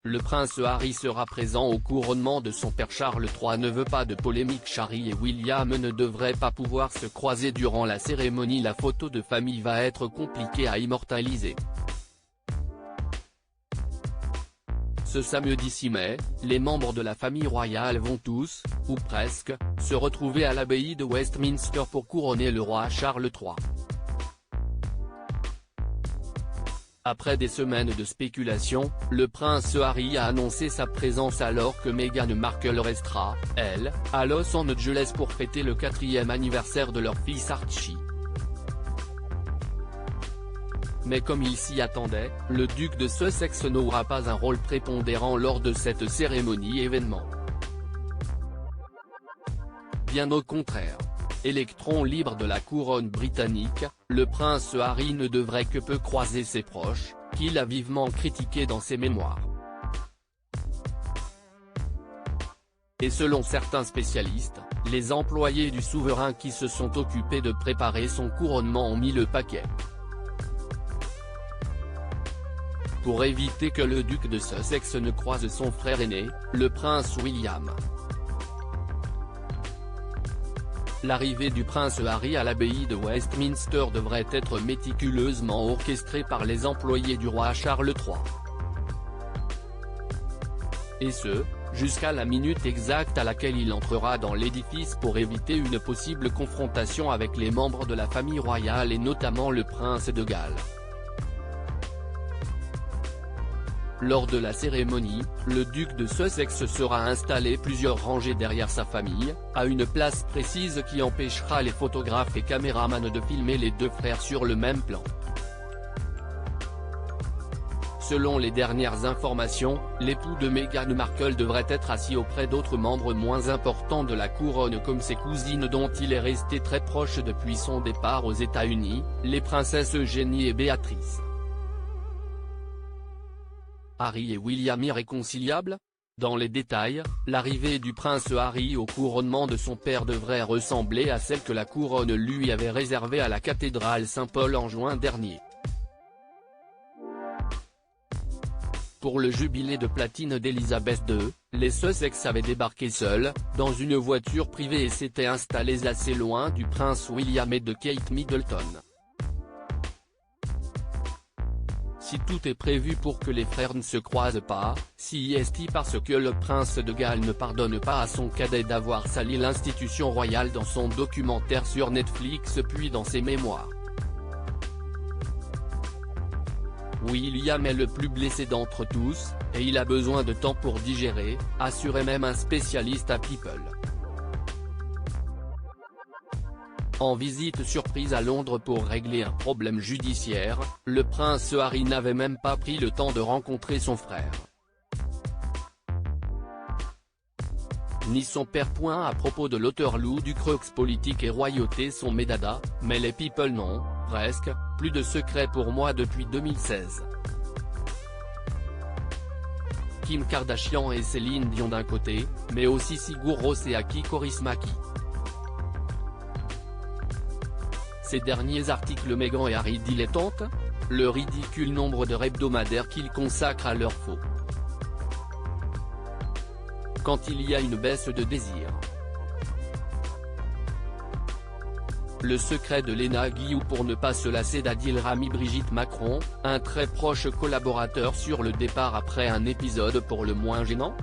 le prince Harry sera présent au couronnement de son père Charles III. Ne veut pas de polémique. Harry et William ne devraient pas pouvoir se croiser durant la cérémonie. La photo de famille va être compliquée à immortaliser. Ce samedi 6 mai, les membres de la famille royale vont tous, ou presque, se retrouver à l'abbaye de Westminster pour couronner le roi Charles III. Après des semaines de spéculation, le prince Harry a annoncé sa présence alors que Meghan Markle restera, elle, à Los Angeles pour fêter le 4e anniversaire de leur fils Archie. Mais comme il s'y attendait, le duc de Sussex n'aura pas un rôle prépondérant lors de cette cérémonie événement. Bien au contraire. Électron libre de la couronne britannique, le prince Harry ne devrait que peu croiser ses proches, qu'il a vivement critiqués dans ses mémoires. Et selon certains spécialistes, les employés du souverain qui se sont occupés de préparer son couronnement ont mis le paquet. Pour éviter que le duc de Sussex ne croise son frère aîné, le prince William. L'arrivée du prince Harry à l'abbaye de Westminster devrait être méticuleusement orchestrée par les employés du roi Charles III. Et ce, jusqu'à la minute exacte à laquelle il entrera dans l'édifice pour éviter une possible confrontation avec les membres de la famille royale et notamment le prince de Galles. Lors de la cérémonie, le duc de Sussex sera installé plusieurs rangées derrière sa famille, à une place précise qui empêchera les photographes et caméramans de filmer les deux frères sur le même plan. Selon les dernières informations, l'époux de Meghan Markle devrait être assis auprès d'autres membres moins importants de la couronne comme ses cousines dont il est resté très proche depuis son départ aux États-Unis, les princesses Eugénie et Béatrice. Harry et William irréconciliables? Dans les détails, l'arrivée du prince Harry au couronnement de son père devrait ressembler à celle que la couronne lui avait réservée à la cathédrale Saint-Paul en juin dernier. Pour le jubilé de platine d'Élisabeth II, les Sussex avaient débarqué seuls, dans une voiture privée et s'étaient installés assez loin du prince William et de Kate Middleton. Si tout est prévu pour que les frères ne se croisent pas, c'est parce que le prince de Galles ne pardonne pas à son cadet d'avoir sali l'institution royale dans son documentaire sur Netflix puis dans ses mémoires. William est le plus blessé d'entre tous, et il a besoin de temps pour digérer, assurait même un spécialiste à People. En visite surprise à Londres pour régler un problème judiciaire, le prince Harry n'avait même pas pris le temps de rencontrer son frère. Ni son père. À propos de l'auteur loup du crux politique et royauté sont mes dadas, mais les people non, presque, plus de secret pour moi depuis 2016. Kim Kardashian et Céline Dion d'un côté, mais aussi Sigur Rós et Aki Kaurismäki. Ces derniers articles Meghan et Harry dilettantes? Le ridicule nombre d'heures hebdomadaires qu'ils consacrent à leur faux. Quand il y a une baisse de désir. Le secret de Léna Guillou pour ne pas se lasser d'Adil Rami. Brigitte Macron, un très proche collaborateur sur le départ après un épisode pour le moins gênant?